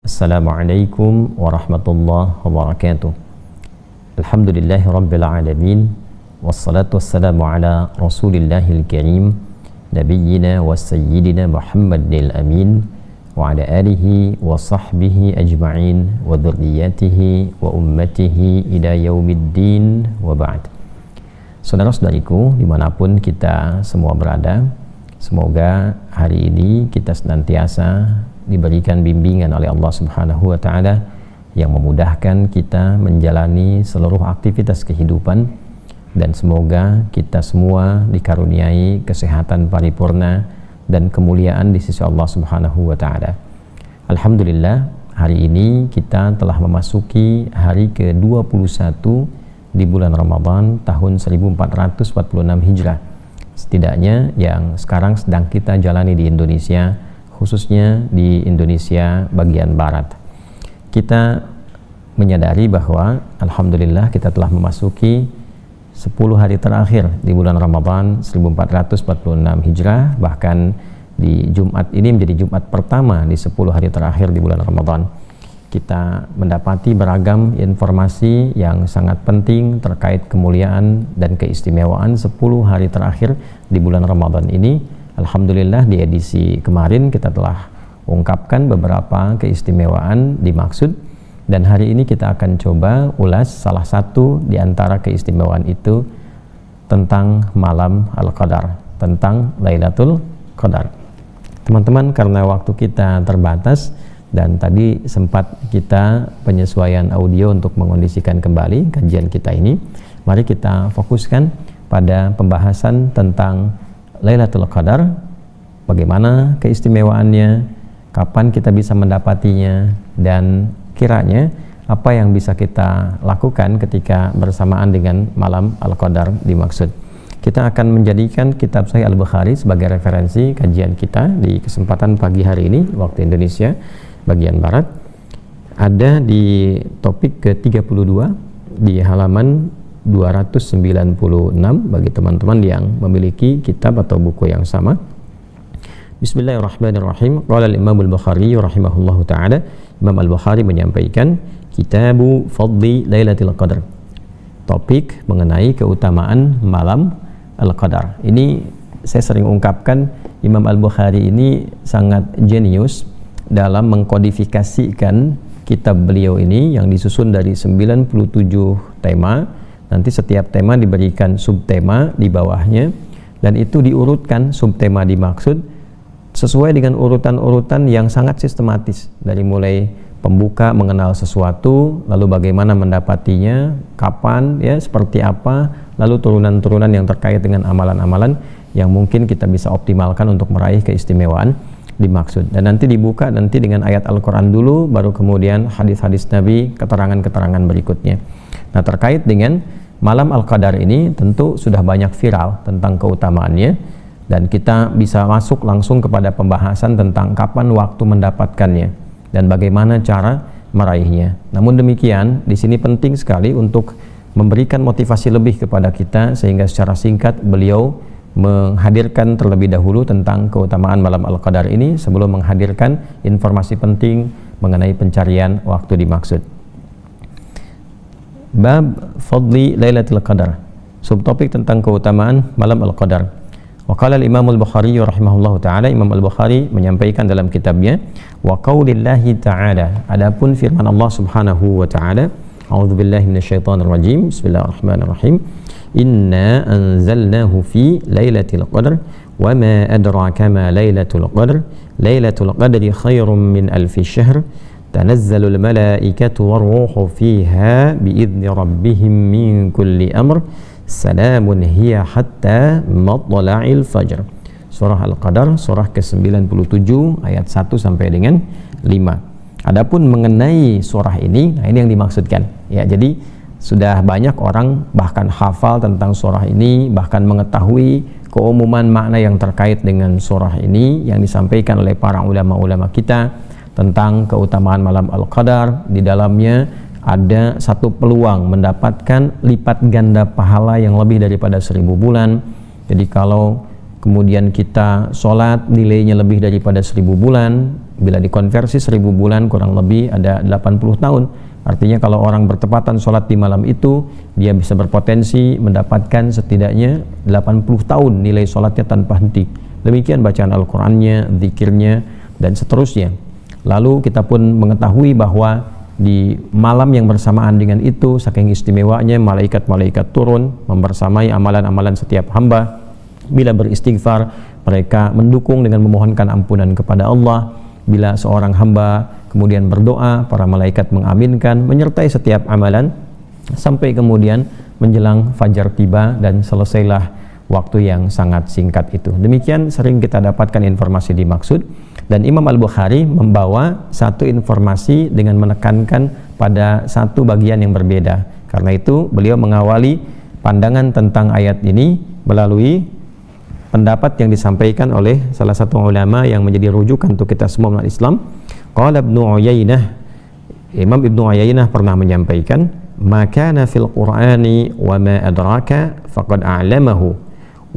Assalamualaikum warahmatullahi wabarakatuh. Alhamdulillahi rabbil alamin. Wassalatu wassalamu ala rasulillahil karim, nabiyyina wa sayyidina Muhammadil amin, wa ala alihi wa sahbihi ajma'in, wa dhurriyyatihi wa ummatihi ila yaumiddin, wa ba'd. Saudara-saudariku dimanapun kita semua berada, semoga hari ini kita senantiasa diberikan bimbingan oleh Allah Subhanahu wa Ta'ala yang memudahkan kita menjalani seluruh aktivitas kehidupan, dan semoga kita semua dikaruniai kesehatan paripurna dan kemuliaan di sisi Allah Subhanahu wa Ta'ala. Alhamdulillah, hari ini kita telah memasuki hari ke-21 di bulan Ramadan tahun 1446 Hijrah, setidaknya yang sekarang sedang kita jalani di Indonesia, khususnya di Indonesia bagian barat. Kita menyadari bahwa alhamdulillah kita telah memasuki 10 hari terakhir di bulan Ramadan 1446 Hijrah, bahkan di Jumat ini menjadi Jumat pertama di 10 hari terakhir di bulan Ramadan. Kita mendapati beragam informasi yang sangat penting terkait kemuliaan dan keistimewaan 10 hari terakhir di bulan Ramadan ini. Alhamdulillah di edisi kemarin kita telah ungkapkan beberapa keistimewaan dimaksud, dan hari ini kita akan coba ulas salah satu di antara keistimewaan itu tentang malam Al-Qadar, tentang Lailatul Qadar. Teman-teman, karena waktu kita terbatas dan tadi sempat kita penyesuaian audio untuk mengondisikan kembali kajian kita ini, mari kita fokuskan pada pembahasan tentang Lailatul Qadar, bagaimana keistimewaannya, kapan kita bisa mendapatinya, dan kiranya apa yang bisa kita lakukan ketika bersamaan dengan malam Al-Qadar dimaksud. Kita akan menjadikan kitab Sahih Al-Bukhari sebagai referensi kajian kita di kesempatan pagi hari ini waktu Indonesia bagian barat. Ada di topik ke-32 di halaman 296 bagi teman-teman yang memiliki kitab atau buku yang sama. Bismillahirrahmanirrahim. Qala al-Imam al-Bukhari rahimahullahu taala, Imam al-Bukhari menyampaikan Kitabu Fadli Lailatul Qadar, topik mengenai keutamaan malam Al-Qadar. Ini saya sering ungkapkan, Imam al-Bukhari ini sangat jenius dalam mengkodifikasikan kitab beliau ini yang disusun dari 97 tema. Nanti setiap tema diberikan subtema di bawahnya, dan itu diurutkan subtema dimaksud sesuai dengan urutan-urutan yang sangat sistematis, dari mulai pembuka mengenal sesuatu, lalu bagaimana mendapatinya, kapan, ya, seperti apa, lalu turunan-turunan yang terkait dengan amalan-amalan yang mungkin kita bisa optimalkan untuk meraih keistimewaan dimaksud. Dan nanti dibuka nanti dengan ayat Al-Quran dulu, baru kemudian hadis-hadis Nabi, keterangan-keterangan berikutnya. Nah, terkait dengan malam Al-Qadar ini tentu sudah banyak viral tentang keutamaannya, dan kita bisa masuk langsung kepada pembahasan tentang kapan waktu mendapatkannya dan bagaimana cara meraihnya. Namun demikian, di sini penting sekali untuk memberikan motivasi lebih kepada kita, sehingga secara singkat beliau menghadirkan terlebih dahulu tentang keutamaan malam Al-Qadar ini sebelum menghadirkan informasi penting mengenai pencarian waktu dimaksud. Bab Fadli Lailatul Qadar, subtopik tentang keutamaan malam Al-Qadar. Wa qala al-Imam al-Bukhari rahimahullahu taala, Imam al-Bukhari menyampaikan dalam kitabnya, wa qaulillahi ta'ala, adapun firman Allah Subhanahu wa taala, a'udzubillahi minasyaitonir rajim, bismillahirrahmanirrahim, inna anzalnahu fi lailatul qadar wa ma adraka ma lailatul qadar, lailatul qadri khairum min alfi syahr, tanazzalul malaikatu warruhu fiha biidzni rabbihim min kulli amr, salamun hiya hatta matla'il fajr. Surah Al-Qadar, surah ke-97 ayat 1 sampai dengan 5. Adapun mengenai surah ini, nah ini yang dimaksudkan. Ya, jadi sudah banyak orang bahkan hafal tentang surah ini, bahkan mengetahui keumuman makna yang terkait dengan surah ini yang disampaikan oleh para ulama-ulama kita tentang keutamaan malam Al-Qadar. Di dalamnya ada satu peluang mendapatkan lipat ganda pahala yang lebih daripada 1000 bulan. Jadi kalau kemudian kita sholat nilainya lebih daripada 1000 bulan, bila dikonversi 1000 bulan kurang lebih ada 80 tahun. Artinya kalau orang bertepatan sholat di malam itu, dia bisa berpotensi mendapatkan setidaknya 80 tahun nilai sholatnya tanpa henti. Demikian bacaan Al-Qur'annya, zikirnya, dan seterusnya. Lalu kita pun mengetahui bahwa di malam yang bersamaan dengan itu, saking istimewanya, malaikat-malaikat turun membersamai amalan-amalan setiap hamba. Bila beristighfar, mereka mendukung dengan memohonkan ampunan kepada Allah. Bila seorang hamba kemudian berdoa, para malaikat mengaminkan, menyertai setiap amalan, sampai kemudian menjelang fajar tiba dan selesailah waktu yang sangat singkat itu. Demikian sering kita dapatkan informasi dimaksud, dan Imam Al-Bukhari membawa satu informasi dengan menekankan pada satu bagian yang berbeda. Karena itu beliau mengawali pandangan tentang ayat ini melalui pendapat yang disampaikan oleh salah satu ulama yang menjadi rujukan untuk kita semua umat Islam. Qala Ibnu Uyainah, Imam Ibnu Uyainah pernah menyampaikan, "Ma kana fil Qur'ani wa ma adraka faqad a'lamahu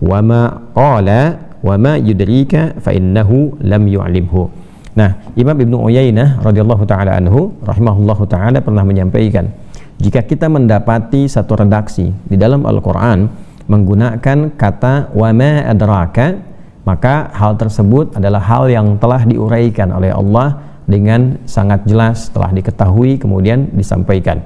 wa ma qala wa ma yudrika fa innahu lam yu'limhu." Nah, Imam Ibnu Uyainah radhiyallahu taala anhu rahimahullahu taala pernah menyampaikan, jika kita mendapati satu redaksi di dalam Al-Qur'an menggunakan kata wa ma adraka, maka hal tersebut adalah hal yang telah diuraikan oleh Allah dengan sangat jelas, telah diketahui kemudian disampaikan.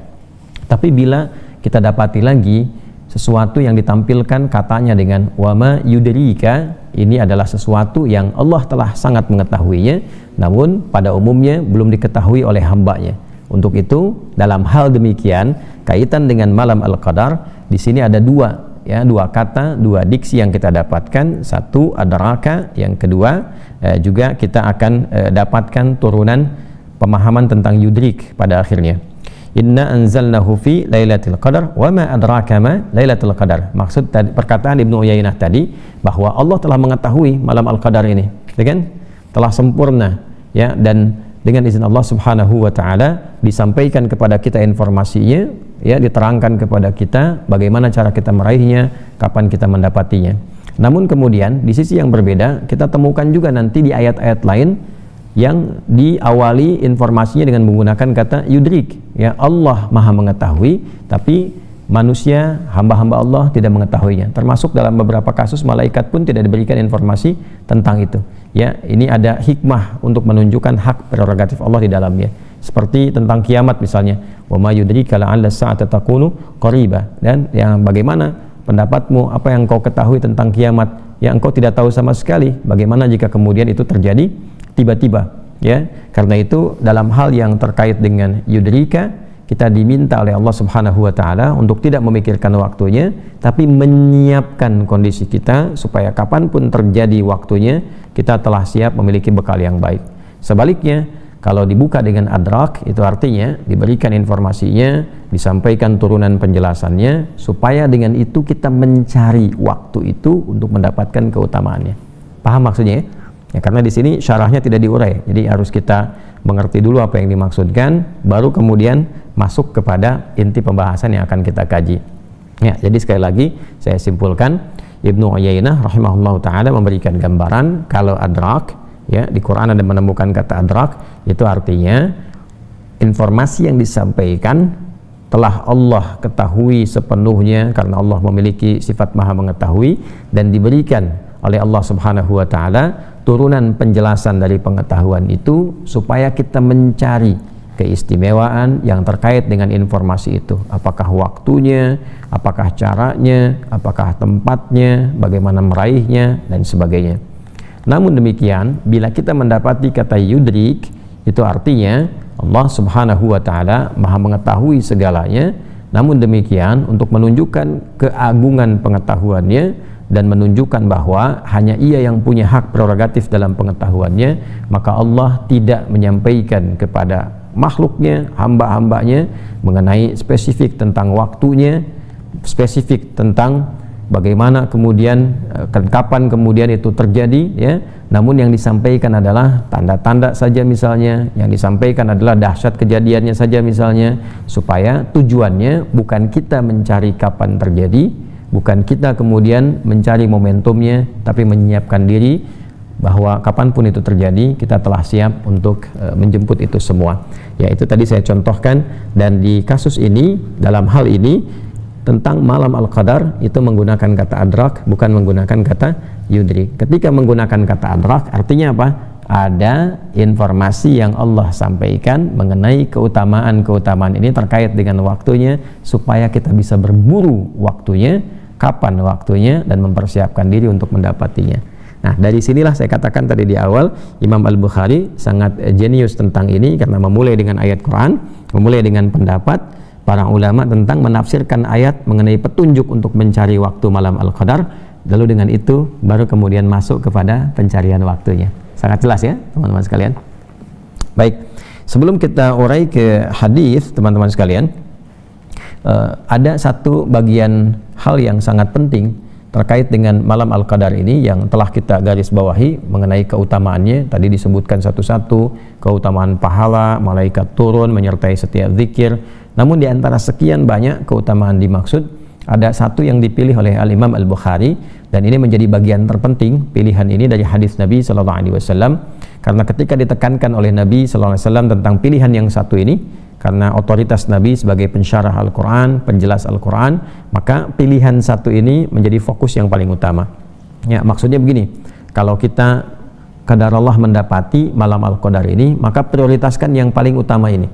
Tapi bila kita dapati lagi sesuatu yang ditampilkan katanya dengan wa ma yudrika, ini adalah sesuatu yang Allah telah sangat mengetahuinya, namun pada umumnya belum diketahui oleh hambanya. Untuk itu dalam hal demikian, kaitan dengan malam Al-Qadar, di sini ada dua kata, dua diksi yang kita dapatkan. Satu adraka, yang kedua juga kita akan dapatkan turunan pemahaman tentang yudrik pada akhirnya. Inna anzalnahu fi lailatul qadar wa ma adraka ma lailatul qadar. Maksud tadi, perkataan Ibnu Uyainah tadi, bahwa Allah telah mengetahui malam Al-Qadar ini, kan? Telah sempurna, ya, dan dengan izin Allah Subhanahu wa taala disampaikan kepada kita informasinya, ya, diterangkan kepada kita bagaimana cara kita meraihnya, kapan kita mendapatinya. Namun kemudian di sisi yang berbeda kita temukan juga nanti di ayat-ayat lain yang diawali informasinya dengan menggunakan kata yudrik, ya, Allah Maha mengetahui, tapi manusia, hamba-hamba Allah tidak mengetahuinya. Termasuk dalam beberapa kasus malaikat pun tidak diberikan informasi tentang itu. Ya, ini ada hikmah untuk menunjukkan hak prerogatif Allah di dalamnya. Seperti tentang kiamat misalnya, wa ma yudrika la'alla as-sa'ata takunu qariba. Dan yang bagaimana pendapatmu, apa yang kau ketahui tentang kiamat yang engkau tidak tahu sama sekali, bagaimana jika kemudian itu terjadi tiba-tiba, ya. Karena itu dalam hal yang terkait dengan yudrika, kita diminta oleh Allah Subhanahu wa taala untuk tidak memikirkan waktunya, tapi menyiapkan kondisi kita supaya kapanpun terjadi waktunya kita telah siap memiliki bekal yang baik. Sebaliknya, kalau dibuka dengan adrak, itu artinya diberikan informasinya, disampaikan turunan penjelasannya, supaya dengan itu kita mencari waktu itu untuk mendapatkan keutamaannya. Paham maksudnya, ya? Ya, karena di sini syarahnya tidak diurai, jadi harus kita mengerti dulu apa yang dimaksudkan, baru kemudian masuk kepada inti pembahasan yang akan kita kaji. Ya, jadi sekali lagi saya simpulkan, Ibnu Uyainah rahimahullah taala memberikan gambaran kalau adrak, ya, di Quran ada menemukan kata adrak, itu artinya informasi yang disampaikan telah Allah ketahui sepenuhnya karena Allah memiliki sifat maha mengetahui, dan diberikan oleh Allah Subhanahu wa taala turunan penjelasan dari pengetahuan itu supaya kita mencari keistimewaan yang terkait dengan informasi itu. Apakah waktunya, apakah caranya, apakah tempatnya, bagaimana meraihnya, dan sebagainya. Namun demikian, bila kita mendapati kata yudrik, itu artinya Allah Subhanahu wa taala maha mengetahui segalanya. Namun demikian, untuk menunjukkan keagungan pengetahuannya dan menunjukkan bahwa hanya Ia yang punya hak prerogatif dalam pengetahuannya, maka Allah tidak menyampaikan kepada makhluknya, hamba-hambanya, mengenai spesifik tentang waktunya, spesifik tentang bagaimana kemudian kapan kemudian itu terjadi, ya. Namun yang disampaikan adalah tanda-tanda saja misalnya, yang disampaikan adalah dahsyat kejadiannya saja misalnya, supaya tujuannya bukan kita mencari kapan terjadi, bukan kita kemudian mencari momentumnya, tapi menyiapkan diri bahwa kapanpun itu terjadi kita telah siap untuk menjemput itu semua. Ya, itu tadi saya contohkan, dan di kasus ini, dalam hal ini tentang malam Al-Qadar itu menggunakan kata adrak, bukan menggunakan kata yudrik. Ketika menggunakan kata adrak artinya apa? Ada informasi yang Allah sampaikan mengenai keutamaan-keutamaan ini terkait dengan waktunya, supaya kita bisa berburu waktunya, kapan waktunya, dan mempersiapkan diri untuk mendapatinya. Nah, dari sinilah saya katakan tadi di awal, Imam Al-Bukhari sangat jenius tentang ini, karena memulai dengan ayat Quran, memulai dengan pendapat para ulama tentang menafsirkan ayat mengenai petunjuk untuk mencari waktu malam Al-Qadar, lalu dengan itu baru kemudian masuk kepada pencarian waktunya. Sangat jelas ya teman-teman sekalian. Baik, sebelum kita urai ke hadis teman-teman sekalian, ada satu bagian hal yang sangat penting terkait dengan malam Al-Qadar ini yang telah kita garis bawahi mengenai keutamaannya. Tadi disebutkan satu-satu keutamaan pahala, malaikat turun menyertai setiap zikir. Namun di antara sekian banyak keutamaan dimaksud, ada satu yang dipilih oleh Al-Imam Al-Bukhari, dan ini menjadi bagian terpenting pilihan ini dari hadis Nabi SAW, karena ketika ditekankan oleh Nabi SAW tentang pilihan yang satu ini, karena otoritas Nabi sebagai pensyarah Al-Quran, penjelas Al-Quran, maka pilihan satu ini menjadi fokus yang paling utama. Ya, maksudnya begini, kalau kita qadarullah mendapati malam Al-Qadar ini, maka prioritaskan yang paling utama ini,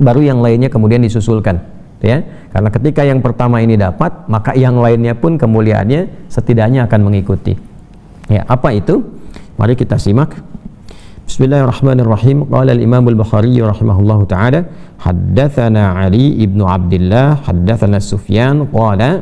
baru yang lainnya kemudian disusulkan, ya. Karena ketika yang pertama ini dapat, maka yang lainnya pun kemuliaannya setidaknya akan mengikuti. Ya, apa itu? Mari kita simak. Bismillahirrahmanirrahim. Qala al-Imam al-Bukhari rahimahullahu ta'ala, haddatsana Ali ibn Abdullah haddatsana Sufyan qala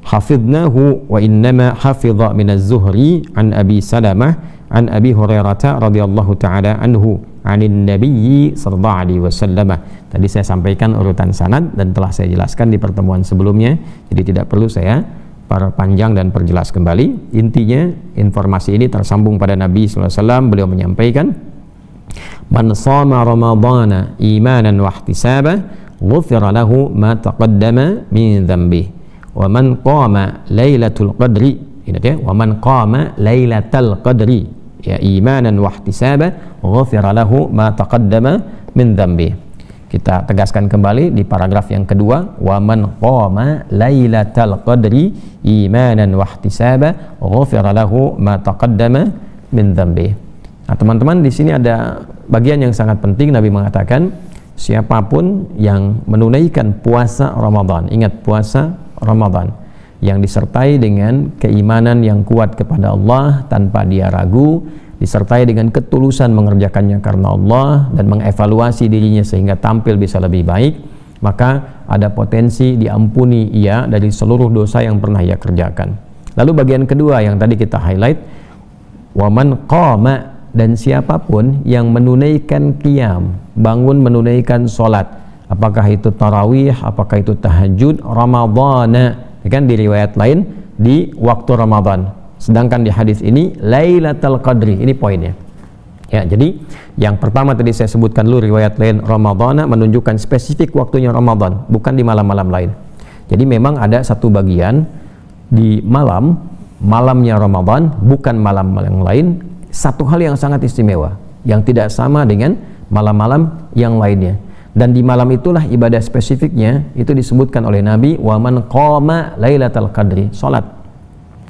hafidnahu wa innama hafidha min az-Zuhri an Abi Salamah an Abi Hurairah radhiyallahu ta'ala anhu anin Nabiyyi sallallahu alaihi wasallam. Tadi saya sampaikan urutan sanad dan telah saya jelaskan di pertemuan sebelumnya, jadi tidak perlu saya perpanjang dan perjelas kembali. Intinya informasi ini tersambung pada Nabi sallallahu alaihi wasallam. Beliau menyampaikan, man shama ramadhana imanan wa ihtisaban ghufira lahu ma taqaddama min dhanbihi wa man qama lailatul qadri, ingat ya, wa man qama lailatul qadri ya imanan wa ihtisaban ghufira lahu ma taqaddama min dhanbihi. Kita tegaskan kembali di paragraf yang kedua, wa man qama lailatal qadri imanan wa ihtisaban ghufira lahu ma taqaddama min dhanbi. Nah, teman-teman, di sini ada bagian yang sangat penting. Nabi mengatakan, siapapun yang menunaikan puasa Ramadan, ingat puasa Ramadan yang disertai dengan keimanan yang kuat kepada Allah tanpa dia ragu, disertai dengan ketulusan mengerjakannya karena Allah dan mengevaluasi dirinya sehingga tampil bisa lebih baik, maka ada potensi diampuni ia dari seluruh dosa yang pernah ia kerjakan. Lalu bagian kedua yang tadi kita highlight, waman qama, dan siapapun yang menunaikan qiyam, bangun menunaikan sholat, apakah itu tarawih, apakah itu tahajud, Ramadhana, kan di riwayat lain di waktu Ramadan. Sedangkan di hadis ini Lailatul Qadri, ini poinnya. Ya, jadi yang pertama tadi saya sebutkan dulu riwayat lain Ramadhana menunjukkan spesifik waktunya Ramadan, bukan di malam-malam lain. Jadi memang ada satu bagian di malamnya Ramadan, bukan malam yang lain. Satu hal yang sangat istimewa, yang tidak sama dengan malam-malam yang lainnya. Dan di malam itulah ibadah spesifiknya itu disebutkan oleh Nabi, wa man qama Lailatul Qadri, salat.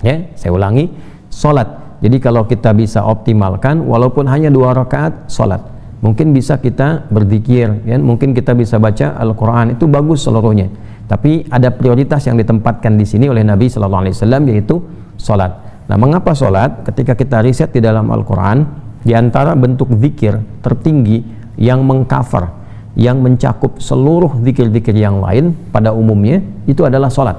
Ya, saya ulangi, salat. Jadi kalau kita bisa optimalkan walaupun hanya 2 rakaat salat, mungkin bisa kita berzikir, ya, mungkin kita bisa baca Al-Qur'an, itu bagus seluruhnya. Tapi ada prioritas yang ditempatkan di sini oleh Nabi sallallahu alaihi wasallam, yaitu salat. Nah, mengapa salat? Ketika kita riset di dalam Al-Qur'an, di antara bentuk zikir tertinggi yang mengcover, yang mencakup seluruh zikir-zikir yang lain pada umumnya itu adalah salat.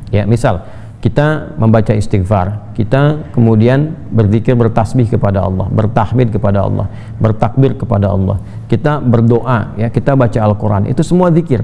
Ya, misal kita membaca istighfar, kita kemudian berzikir, bertasbih kepada Allah, bertahmid kepada Allah, bertakbir kepada Allah, kita berdoa, ya, kita baca Al-Quran, itu semua zikir.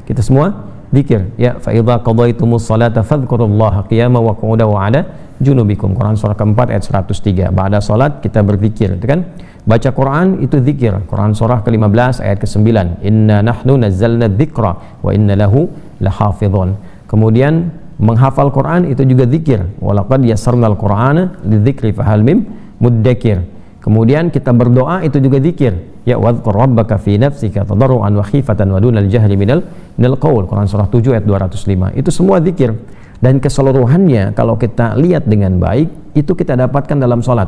Kita semua zikir. Ya, fa idza qadaitumus salata fadhkurullaha qiyaman wa qu'udan wa 'ala junubikum. Quran surah keempat ayat 103. Ba'da salat kita berzikir, itu kan? Baca Quran itu zikir. Quran surah ke-15 ayat ke-9. Inna nahnu nazzalna dzikra wa inna lahu lahafizun. Kemudian Menghafal Quran itu juga zikir. Walaqad yassarnal Qur'ana lidzikri fahal mim muddakir. Kemudian kita berdoa itu juga zikir. Ya wadhkur rabbaka fi nafsika tadarruan wa khifatan wa dunal jahri minal qaul. Quran surah 7 ayat 205. Itu semua zikir. Dan keseluruhannya kalau kita lihat dengan baik itu kita dapatkan dalam salat.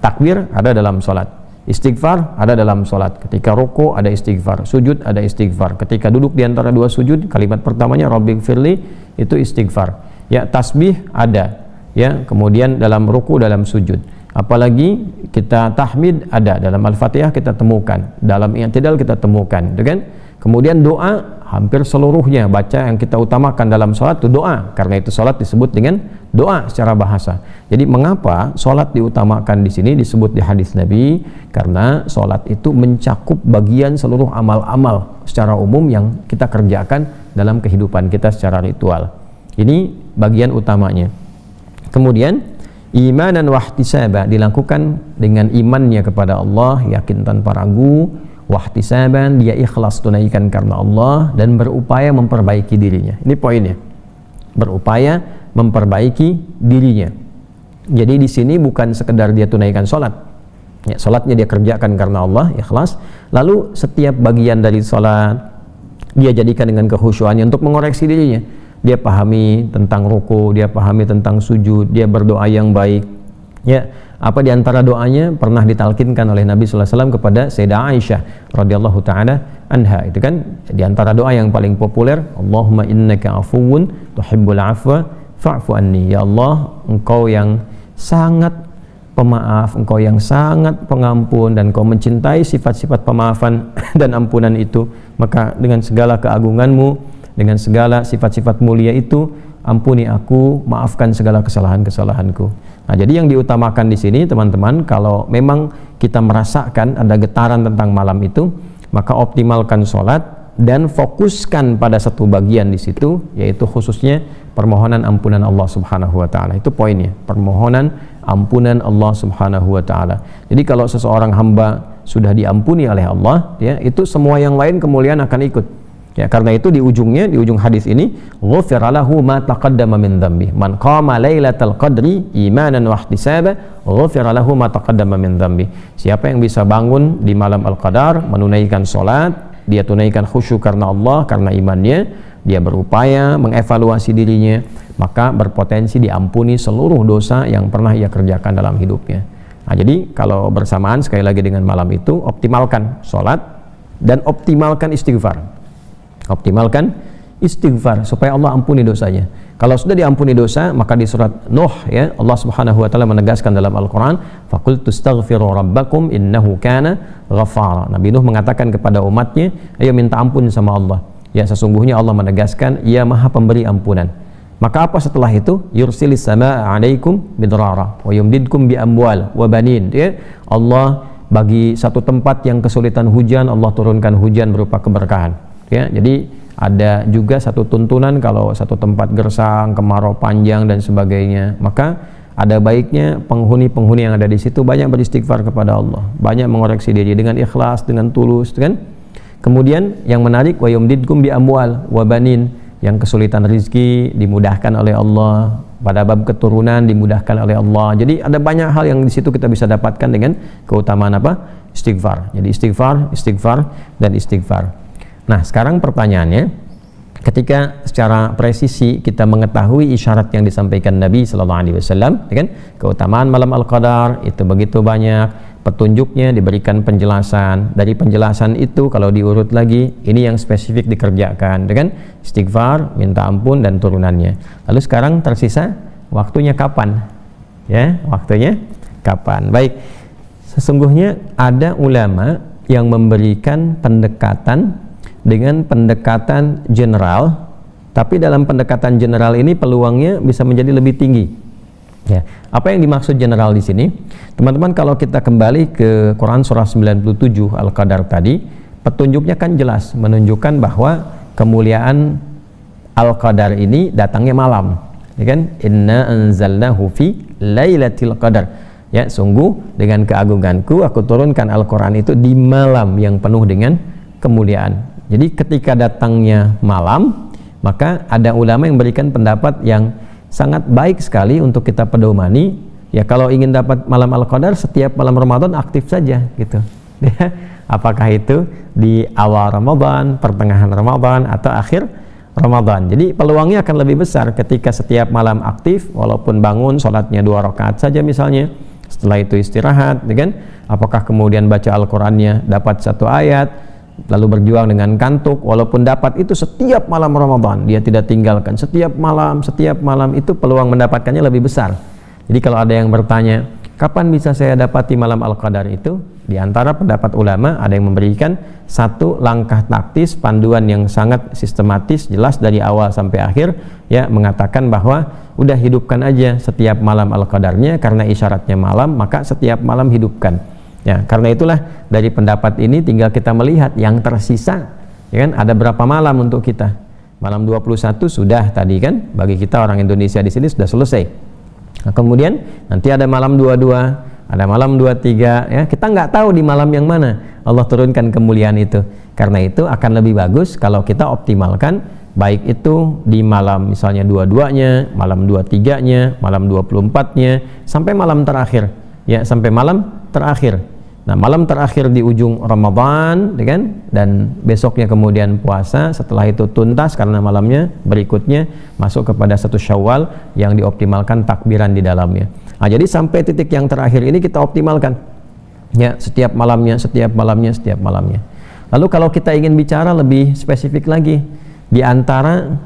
Takbir ada dalam salat. Istighfar ada dalam salat. Ketika ruku ada istighfar, sujud ada istighfar. Ketika duduk di antara dua sujud, kalimat pertamanya Rabbighfirli itu istighfar. Ya, tasbih ada. Ya, kemudian dalam ruku, dalam sujud. Apalagi kita tahmid ada dalam Al-Fatihah kita temukan, dalam i'tidal kita temukan, gitu kan? Kemudian doa hampir seluruhnya baca yang kita utamakan dalam sholat itu doa, karena itu sholat disebut dengan doa secara bahasa. Jadi mengapa sholat diutamakan di sini disebut di hadis Nabi? Karena sholat itu mencakup bagian seluruh amal-amal secara umum yang kita kerjakan dalam kehidupan kita secara ritual. Ini bagian utamanya. Kemudian imanan wahtisaba dilakukan dengan imannya kepada Allah, yakin tanpa ragu. Wahtisaban dia ikhlas tunaikan karena Allah dan berupaya memperbaiki dirinya. Ini poinnya. Berupaya memperbaiki dirinya. Jadi di sini bukan sekedar dia tunaikan sholat. Ya, sholatnya dia kerjakan karena Allah, ikhlas. Lalu setiap bagian dari sholat dia jadikan dengan kekhusyuannya untuk mengoreksi dirinya. Dia pahami tentang ruku, dia pahami tentang sujud, dia berdoa yang baik. Ya, apa diantara doanya pernah ditalkinkan oleh Nabi sallallahu alaihi wasallam kepada Sayyidah Aisyah radhiyallahu taala anha, itu kan diantara doa yang paling populer, Allahumma innaka afuwun tuhibbul afwa fa'fu anni. Ya Allah, engkau yang sangat pemaaf, engkau yang sangat pengampun dan engkau mencintai sifat-sifat pemaafan dan ampunan itu, maka dengan segala keagunganmu, dengan segala sifat-sifat mulia itu, ampuni aku, maafkan segala kesalahan-kesalahanku. Nah, jadi yang diutamakan di sini teman-teman, kalau memang kita merasakan ada getaran tentang malam itu, maka optimalkan sholat dan fokuskan pada satu bagian di situ, yaitu khususnya permohonan ampunan Allah Subhanahu wa taala. Itu poinnya, permohonan ampunan Allah Subhanahu wa taala. Jadi kalau seseorang hamba sudah diampuni oleh Allah, ya, itu semua yang lain kemuliaan akan ikut. Ya, karena itu di ujungnya, di ujung hadis ini, ghufira lahu ma taqaddama min dzambi. Man qama lailatal qadri imanan wa ihtisaba, ghufira lahu ma taqaddama min dzambi. Siapa yang bisa bangun di malam Al-Qadar, menunaikan salat, dia tunaikan khusyuk karena Allah, karena imannya, dia berupaya mengevaluasi dirinya, maka berpotensi diampuni seluruh dosa yang pernah ia kerjakan dalam hidupnya. Nah, jadi kalau bersamaan sekali lagi dengan malam itu, optimalkan salat dan optimalkan istighfar. Optimalkan istighfar supaya Allah ampuni dosanya. Kalau sudah diampuni dosa, maka di surat Nuh, ya, Allah Subhanahu wa taala menegaskan dalam Al-Qur'an, faqultu astaghfiru rabbakum innahu kana ghaffara. Nabi Nuh mengatakan kepada umatnya, ayo minta ampun sama Allah. Ya, sesungguhnya Allah menegaskan, Ia Maha Pemberi ampunan. Maka apa setelah itu? Yursilis samaa'a 'alaikum bidrara wa yumdidkum bi amwal wa banin. Ya, Allah bagi satu tempat yang kesulitan hujan, Allah turunkan hujan berupa keberkahan. Ya, jadi ada juga satu tuntunan kalau satu tempat gersang, kemarau panjang dan sebagainya, maka ada baiknya penghuni-penghuni yang ada di situ banyak beristighfar kepada Allah, banyak mengoreksi diri dengan ikhlas, dengan tulus, kan? Kemudian yang menarik, wa yumdidkum bi amwal wa banin, yang kesulitan rizki dimudahkan oleh Allah, pada bab keturunan dimudahkan oleh Allah. Jadi ada banyak hal yang di situ kita bisa dapatkan dengan keutamaan apa? Istighfar. Jadi istighfar, istighfar dan istighfar. Nah, sekarang pertanyaannya, ketika secara presisi kita mengetahui isyarat yang disampaikan Nabi Sallallahu Alaihi Wasallam, ya kan? Keutamaan malam Al-Qadar itu begitu banyak, petunjuknya diberikan penjelasan. Dari penjelasan itu kalau diurut lagi, ini yang spesifik dikerjakan, ya kan? Istighfar, minta ampun dan turunannya. Lalu sekarang tersisa waktunya kapan? Ya, waktunya kapan? Baik, sesungguhnya ada ulama yang memberikan pendekatan dengan pendekatan general, tapi dalam pendekatan general ini peluangnya bisa menjadi lebih tinggi. Ya, apa yang dimaksud general di sini? Teman-teman, kalau kita kembali ke Quran surah 97 Al-Qadar tadi, petunjuknya kan jelas menunjukkan bahwa kemuliaan Al-Qadar ini datangnya malam, ya kan? Inna anzalnahu fi lailatul qadar. Ya, sungguh dengan keagunganku aku turunkan Al-Qur'an itu di malam yang penuh dengan kemuliaan. Jadi ketika datangnya malam, Maka ada ulama yang memberikan pendapat yang sangat baik sekali untuk kita pedomani. Ya, kalau ingin dapat malam Al-Qadar, setiap malam Ramadan aktif saja gitu. Apakah itu di awal Ramadan, pertengahan Ramadan, atau akhir Ramadan. Jadi peluangnya akan lebih besar ketika setiap malam aktif, walaupun bangun sholatnya 2 rakaat saja misalnya, setelah itu istirahat, kan? Apakah kemudian baca Al-Qur'annya dapat 1 ayat, lalu berjuang dengan kantuk, walaupun dapat itu setiap malam Ramadan, dia tidak tinggalkan setiap malam, itu peluang mendapatkannya lebih besar. Jadi kalau ada yang bertanya, kapan bisa saya dapati malam Al-Qadar itu? Di antara pendapat ulama ada yang memberikan 1 langkah taktis, panduan yang sangat sistematis, jelas dari awal sampai akhir, ya, mengatakan bahwa udah hidupkan aja setiap malam Al-Qadarnya, karena isyaratnya malam, maka setiap malam hidupkan. Ya, karena itulah dari pendapat ini tinggal kita melihat yang tersisa, ya kan, ada berapa malam untuk kita. Malam 21 sudah tadi kan, bagi kita orang Indonesia di sini sudah selesai. Nah, kemudian nanti ada malam 22, ada malam 23, ya, kita nggak tahu di malam yang mana Allah turunkan kemuliaan itu. Karena itu akan lebih bagus kalau kita optimalkan, baik itu di malam misalnya 22-nya, malam 23-nya, malam 24-nya, sampai malam terakhir, ya, sampai malam terakhir. Nah, malam terakhir di ujung Ramadan, ya kan? Dan besoknya kemudian puasa, setelah itu tuntas karena malamnya berikutnya masuk kepada 1 Syawal yang dioptimalkan takbiran di dalamnya. Nah, jadi sampai titik yang terakhir ini kita optimalkan, ya, setiap malamnya. Lalu kalau kita ingin bicara lebih spesifik lagi, di antara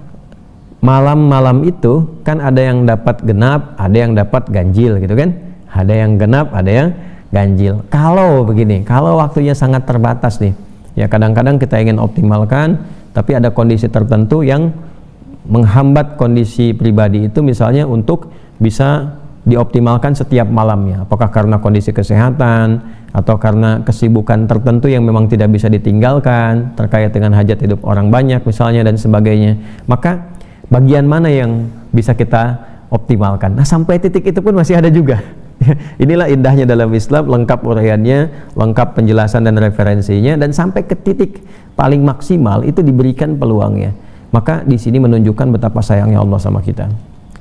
malam-malam itu kan ada yang dapat genap, ada yang dapat ganjil gitu kan, ada yang genap, ada yang ganjil. Kalau begini, kalau waktunya sangat terbatas nih, ya, kadang-kadang kita ingin optimalkan, tapi ada kondisi tertentu yang menghambat kondisi pribadi itu, misalnya untuk bisa dioptimalkan setiap malamnya. Apakah karena kondisi kesehatan atau karena kesibukan tertentu yang memang tidak bisa ditinggalkan terkait dengan hajat hidup orang banyak misalnya dan sebagainya. Maka bagian mana yang bisa kita optimalkan? Nah, sampai titik itu pun masih ada juga. Inilah indahnya dalam Islam, lengkap uraiannya, lengkap penjelasan dan referensinya, dan sampai ke titik paling maksimal itu diberikan peluangnya. Maka di sini menunjukkan betapa sayangnya Allah sama kita.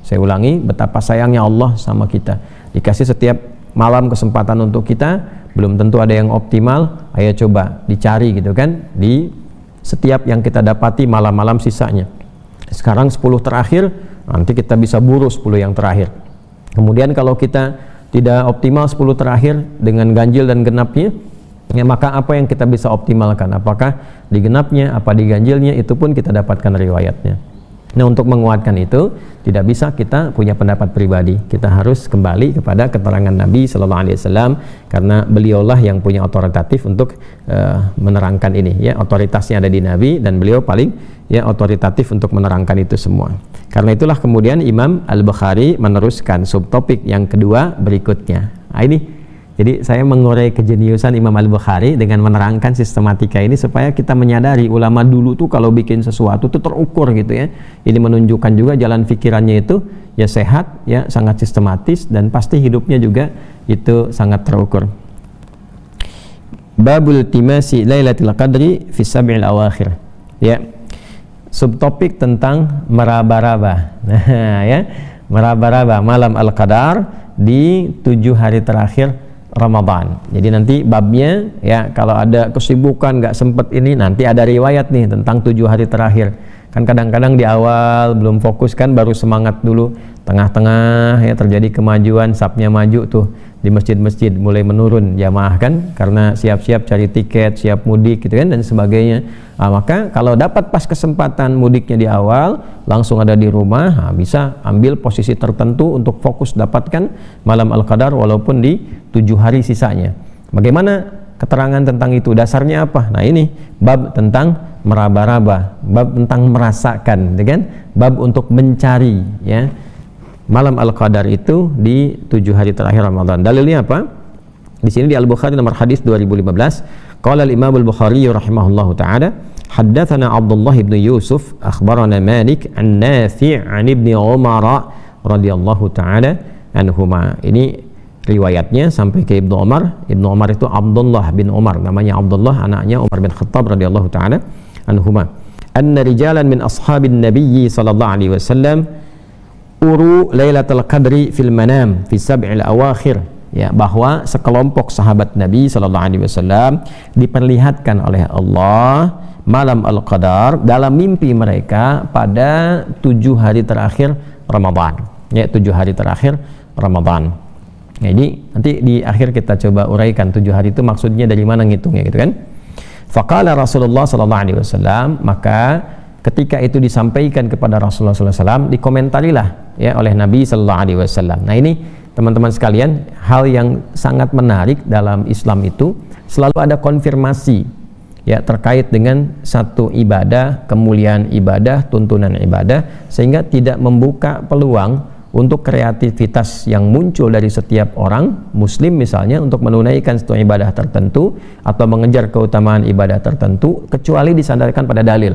Saya ulangi, betapa sayangnya Allah sama kita. Dikasih setiap malam kesempatan untuk kita, belum tentu ada yang optimal. Ayo coba dicari gitu kan, di setiap yang kita dapati malam-malam sisanya. Sekarang 10 terakhir, nanti kita bisa buru 10 yang terakhir. Kemudian kalau kita tidak optimal 10 terakhir dengan ganjil dan genapnya, ya, maka apa yang kita bisa optimalkan? Apakah di genapnya, apa di ganjilnya, itu pun kita dapatkan riwayatnya. Nah, untuk menguatkan itu tidak bisa kita punya pendapat pribadi, kita harus kembali kepada keterangan Nabi Sallallahu Alaihi Wasallam, karena beliaulah yang punya otoritatif untuk menerangkan ini, ya, otoritasnya ada di Nabi dan beliau paling, ya, otoritatif untuk menerangkan itu semua. Karena itulah kemudian Imam Al-Bukhari meneruskan subtopik yang kedua berikutnya. Nah, ini jadi saya mengurai kejeniusan Imam Al-Bukhari dengan menerangkan sistematika ini supaya kita menyadari ulama dulu tuh kalau bikin sesuatu tuh terukur gitu, ya. Ini menunjukkan juga jalan pikirannya itu, ya, sehat, ya, sangat sistematis, dan pasti hidupnya juga itu sangat terukur. Babul timasi Lailatul Qadri fi sab'il awakhir. Ya. Subtopik tentang meraba-raba. Nah, ya, meraba-raba malam Al-Qadar di 7 hari terakhir Ramadan. Jadi nanti babnya, ya, kalau ada kesibukan nggak sempet ini, nanti ada riwayat nih tentang 7 hari terakhir. Kan kadang-kadang di awal belum fokus kan, baru semangat dulu, tengah-tengah, ya, terjadi kemajuan, sapnya maju tuh di masjid-masjid, mulai menurun jamaah kan, karena siap-siap cari tiket, siap mudik gitu kan, dan sebagainya. Nah, maka kalau dapat pas kesempatan mudiknya di awal, langsung ada di rumah, nah, bisa ambil posisi tertentu untuk fokus dapatkan malam Al-Qadar walaupun di 7 hari sisanya. Bagaimana keterangan tentang itu? Dasarnya apa? Nah, ini bab tentang meraba-raba, bab tentang merasakan, kan? Bab untuk mencari, ya, malam Al-Qadar itu di 7 hari terakhir Ramadan. Dalilnya apa? Di sini di Al-Bukhari nomor hadis 2015. Qala al-Imam Al-Bukhari rahimahullahu taala, haddatsana Abdullah bin Yusuf akhbarana Malik an Nafi' an Ibnu Umar radhiyallahu taala anhuma. Ini riwayatnya sampai ke Ibnu Umar. Ibnu Umar itu Abdullah bin Umar, namanya Abdullah, anaknya Umar bin Khattab radhiyallahu taala anhuma. anna rijalan min ashabin nabiyyi sallallahu alaihi wasallam uru lailatul qadri fil manam fi sab'il awakhir, ya, bahwa sekelompok sahabat Nabi sallallahu alaihi wasallam diperlihatkan oleh Allah malam al-qadar dalam mimpi mereka pada 7 hari terakhir Ramadan, ya, 7 hari terakhir Ramadan. Jadi nanti di akhir kita coba uraikan 7 hari itu maksudnya dari mana ngitungnya gitu kan. Faqala Rasulullah sallallahu alaihi wasallam, maka ketika itu disampaikan kepada Rasulullah sallallahu alaihi wasallam, dikomentarilah ya oleh Nabi sallallahu alaihi wasallam. Nah, ini teman-teman sekalian, hal yang sangat menarik dalam Islam itu selalu ada konfirmasi ya terkait dengan satu ibadah, kemuliaan ibadah, tuntunan ibadah, sehingga tidak membuka peluang untuk kreativitas yang muncul dari setiap orang muslim misalnya untuk menunaikan satu ibadah tertentu atau mengejar keutamaan ibadah tertentu kecuali disandarkan pada dalil.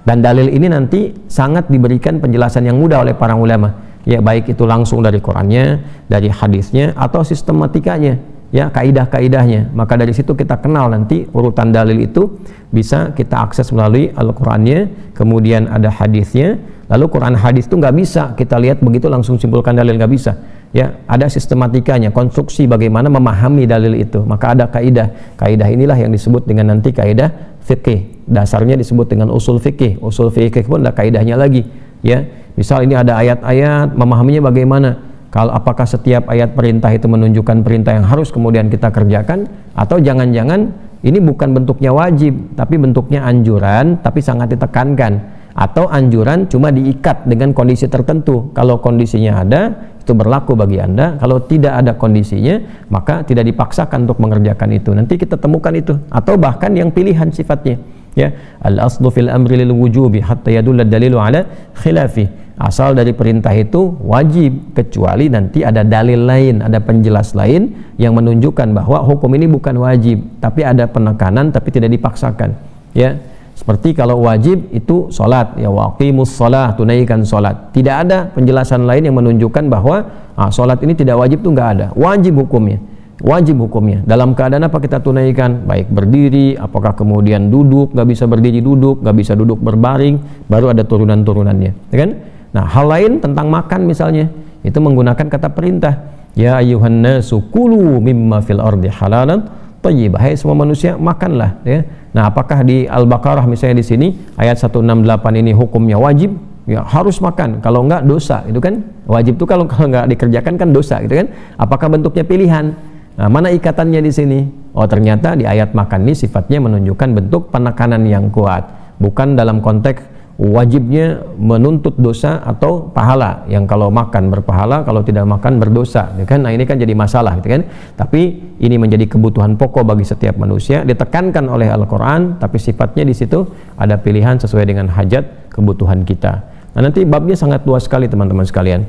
Dan dalil ini nanti sangat diberikan penjelasan yang mudah oleh para ulama, ya, baik itu langsung dari Qurannya, dari hadisnya, atau sistematikanya, ya, kaidah-kaidahnya. Maka dari situ kita kenal nanti urutan dalil itu bisa kita akses melalui Al-Qurannya, kemudian ada hadisnya. Lalu Quran hadis itu nggak bisa kita lihat begitu langsung simpulkan dalil, nggak bisa, ya, ada sistematikanya, konstruksi bagaimana memahami dalil itu. Maka ada kaidah inilah yang disebut dengan nanti kaidah fikih, dasarnya disebut dengan usul fikih. Usul fikih pun ada kaidahnya lagi, ya. Misal ini ada ayat-ayat, memahaminya bagaimana, kalau apakah setiap ayat perintah itu menunjukkan perintah yang harus kemudian kita kerjakan, atau jangan-jangan ini bukan bentuknya wajib tapi bentuknya anjuran tapi sangat ditekankan, atau anjuran cuma diikat dengan kondisi tertentu. Kalau kondisinya ada, itu berlaku bagi Anda. Kalau tidak ada kondisinya, maka tidak dipaksakan untuk mengerjakan itu. Nanti kita temukan itu. Atau bahkan yang pilihan sifatnya, ya, al-aslu fil amri lil wujubi hatta yadulla dalilu ala khilafi. Asal dari perintah itu wajib kecuali nanti ada dalil lain, ada penjelas lain yang menunjukkan bahwa hukum ini bukan wajib tapi ada penekanan tapi tidak dipaksakan, ya. Seperti kalau wajib itu sholat, ya, waqimus sholah, tunaikan sholat. Tidak ada penjelasan lain yang menunjukkan bahwa sholat ini tidak wajib, itu nggak ada. Wajib hukumnya, wajib hukumnya. Dalam keadaan apa kita tunaikan? Baik berdiri, apakah kemudian duduk, nggak bisa berdiri duduk, nggak bisa duduk berbaring, baru ada turunan-turunannya, ya kan? Nah, hal lain tentang makan misalnya, itu menggunakan kata perintah. Ya ayyuhan nasu kulu mimma fil ardi halalan thayyibah. Hai semua manusia, makanlah, ya. Nah, apakah di Al-Baqarah misalnya di sini ayat 168 ini hukumnya wajib? Ya, harus makan. Kalau enggak dosa, itu kan. Wajib itu kalau enggak dikerjakan kan dosa, gitu kan. Apakah bentuknya pilihan? Nah, mana ikatannya di sini? Oh, ternyata di ayat makan ini sifatnya menunjukkan bentuk penekanan yang kuat, bukan dalam konteks wajibnya menuntut dosa atau pahala, yang kalau makan berpahala, kalau tidak makan berdosa, ya kan? Nah, ini kan jadi masalah, gitu kan? Tapi ini menjadi kebutuhan pokok bagi setiap manusia, ditekankan oleh Al-Quran, tapi sifatnya di situ ada pilihan sesuai dengan hajat kebutuhan kita. Nah, nanti babnya sangat luas sekali teman-teman sekalian.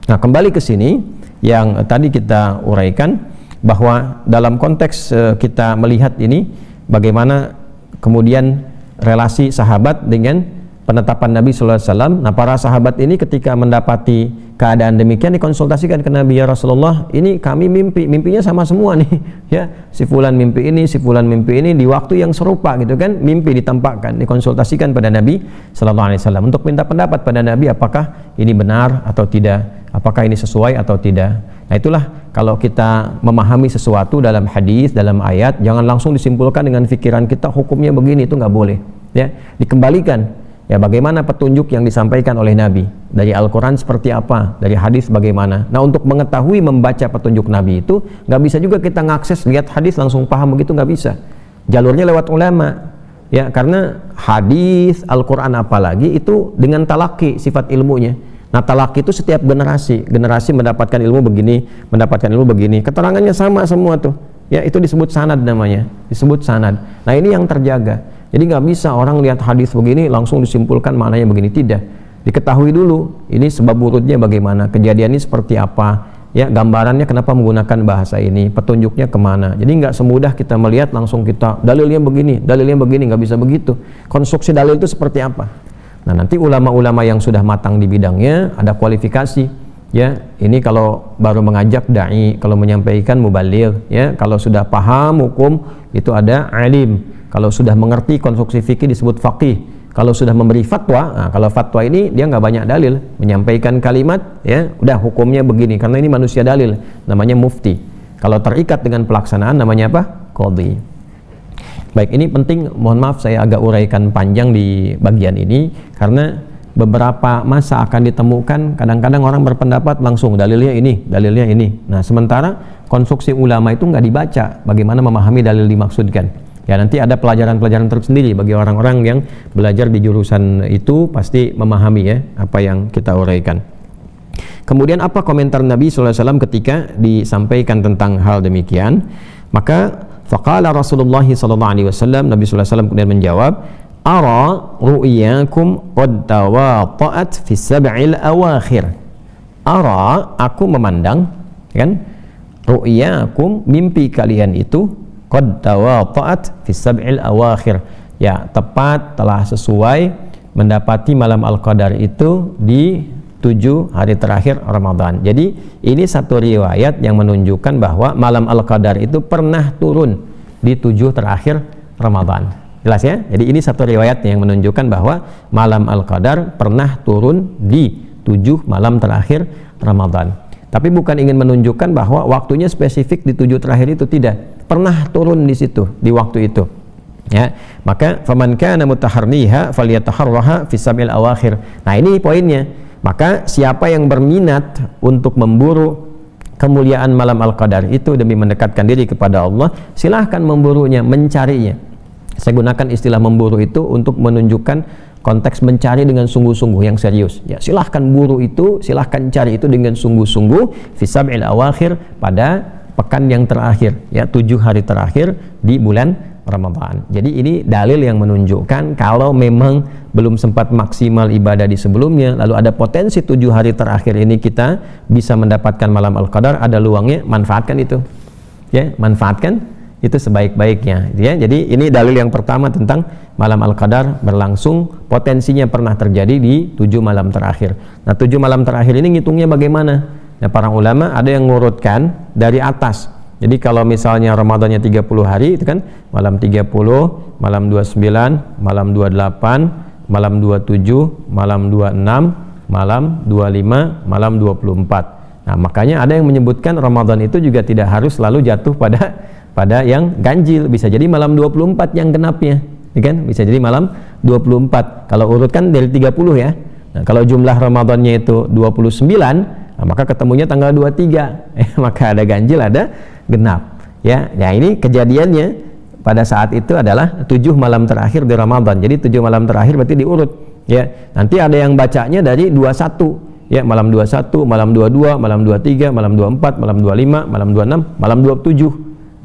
Nah, kembali ke sini yang tadi kita uraikan, bahwa dalam konteks kita melihat ini bagaimana kemudian relasi sahabat dengan penetapan Nabi sallallahu alaihi wasallam. Nah, para sahabat ini ketika mendapati keadaan demikian dikonsultasikan ke Nabi, ya Rasulullah, ini kami mimpinya sama semua nih, ya, si fulan mimpi ini, si fulan mimpi ini di waktu yang serupa, gitu kan, mimpi ditampakkan, dikonsultasikan pada Nabi sallallahu alaihi wasallam untuk minta pendapat pada Nabi apakah ini benar atau tidak, apakah ini sesuai atau tidak. Nah, itulah kalau kita memahami sesuatu dalam hadis, dalam ayat, jangan langsung disimpulkan dengan pikiran kita hukumnya begini, itu nggak boleh, ya. Dikembalikan, ya, bagaimana petunjuk yang disampaikan oleh Nabi dari Al-Quran seperti apa, dari hadis bagaimana. Nah, untuk mengetahui membaca petunjuk Nabi itu nggak bisa juga kita ngakses lihat hadis langsung paham begitu, nggak bisa. Jalurnya lewat ulama, ya, karena hadis, Al-Quran apalagi itu dengan talaki sifat ilmunya. Nah, talaki itu setiap generasi mendapatkan ilmu begini, keterangannya sama semua tuh, ya, itu disebut sanad namanya, disebut sanad. Nah, ini yang terjaga. Jadi nggak bisa orang lihat hadis begini langsung disimpulkan maknanya begini, tidak. Diketahui dulu ini sebab urutnya bagaimana, kejadiannya seperti apa, ya, gambarannya kenapa menggunakan bahasa ini, petunjuknya kemana. Jadi nggak semudah kita melihat langsung kita dalilnya begini, nggak bisa begitu. Konstruksi dalil itu seperti apa? Nah, nanti ulama-ulama yang sudah matang di bidangnya ada kualifikasi, ya. Ini kalau baru mengajak dai, kalau menyampaikan mubaligh, ya. Kalau sudah paham hukum itu ada alim. Kalau sudah mengerti konstruksi fikih disebut faqih. Kalau sudah memberi fatwa, nah, kalau fatwa ini dia nggak banyak dalil, menyampaikan kalimat, ya udah hukumnya begini, karena ini manusia dalil, namanya mufti. Kalau terikat dengan pelaksanaan namanya apa? Qadhi. Baik, ini penting, mohon maaf saya agak uraikan panjang di bagian ini, karena beberapa masa akan ditemukan kadang-kadang orang berpendapat langsung dalilnya ini, dalilnya ini. Nah, sementara konstruksi ulama itu nggak dibaca bagaimana memahami dalil dimaksudkan. Ya, nanti ada pelajaran-pelajaran tersendiri bagi orang-orang yang belajar di jurusan itu, pasti memahami ya apa yang kita uraikan. Kemudian apa komentar Nabi SAW ketika disampaikan tentang hal demikian? Maka faqala Rasulullah SAW, Nabi SAW kemudian menjawab, ara ru'yakum qad tawata'at fi sab'il awakhir. Ara, aku memandang, kan, ru'yakum, mimpi kalian itu qad tawata'at fi sab'il awakhir, ya tepat telah sesuai mendapati malam Al-Qadar itu di 7 hari terakhir Ramadan. Jadi ini satu riwayat yang menunjukkan bahwa malam Al-Qadar itu pernah turun di 7 terakhir Ramadan. Jelas ya? Jadi ini satu riwayat yang menunjukkan bahwa malam Al-Qadar pernah turun di 7 malam terakhir Ramadan. Tapi bukan ingin menunjukkan bahwa waktunya spesifik di 7 terakhir itu, tidak. Pernah turun di situ, di waktu itu. Ya, maka faman kana mutaharriha falyataharraha fi sab'il awakhir. Nah, ini poinnya. Maka siapa yang berminat untuk memburu kemuliaan malam Al-Qadar itu demi mendekatkan diri kepada Allah, silahkan memburunya, mencarinya. Saya gunakan istilah memburu itu untuk menunjukkan konteks mencari dengan sungguh-sungguh yang serius. Ya, silahkan buru itu, silahkan cari itu dengan sungguh-sungguh fi sab'il awakhir, pada pekan yang terakhir, ya 7 hari terakhir di bulan Ramadan. Jadi ini dalil yang menunjukkan kalau memang belum sempat maksimal ibadah di sebelumnya, lalu ada potensi 7 hari terakhir ini kita bisa mendapatkan malam Al-Qadar, ada luangnya, manfaatkan itu. Ya, manfaatkan itu sebaik-baiknya. Ya, jadi ini dalil yang pertama tentang malam Al-Qadar berlangsung, potensinya pernah terjadi di 7 malam terakhir. Nah, 7 malam terakhir ini ngitungnya bagaimana? Nah, para ulama ada yang ngurutkan dari atas. Jadi kalau misalnya Ramadannya 30 hari, itu kan malam 30, malam 29, malam 28, malam 27, malam 26, malam 25, malam 24. Nah, makanya ada yang menyebutkan Ramadan itu juga tidak harus selalu jatuh pada yang ganjil. Bisa jadi malam 24 yang genapnya, kan? Bisa jadi malam 24. Kalau urutkan dari 30 ya. Nah, kalau jumlah Ramadannya itu 29, nah, maka ketemunya tanggal 23, maka ada ganjil, ada genap. Ya, nah ini kejadiannya pada saat itu adalah 7 malam terakhir di Ramadan. Jadi 7 malam terakhir berarti diurut. Ya, nanti ada yang bacanya dari 21, ya malam 21, malam 22, malam 23, malam 24, malam 25, malam 26, malam 27.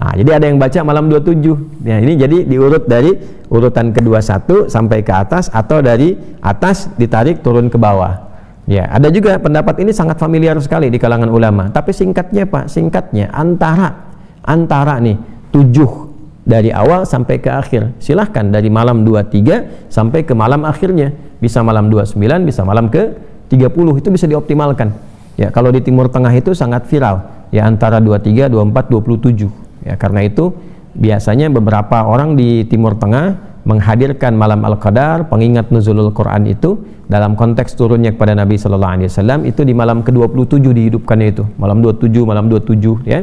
Nah, jadi ada yang baca malam 27. Ya, ini jadi diurut dari urutan ke-21 sampai ke atas, atau dari atas ditarik turun ke bawah. Ya, ada juga pendapat ini sangat familiar sekali di kalangan ulama. Tapi singkatnya Pak, singkatnya antara nih 7 dari awal sampai ke akhir. Silahkan dari malam 23 sampai ke malam akhirnya. Bisa malam 29, bisa malam ke 30, itu bisa dioptimalkan. Ya, kalau di Timur Tengah itu sangat viral. Ya, antara 23, 24, 27. Ya, karena itu biasanya beberapa orang di Timur Tengah menghadirkan malam Al-Qadar, pengingat nuzulul Quran itu dalam konteks turunnya kepada Nabi Sallallahu Alaihi Wasallam itu di malam ke-27 dihidupkannya itu, malam 27, malam 27 ya.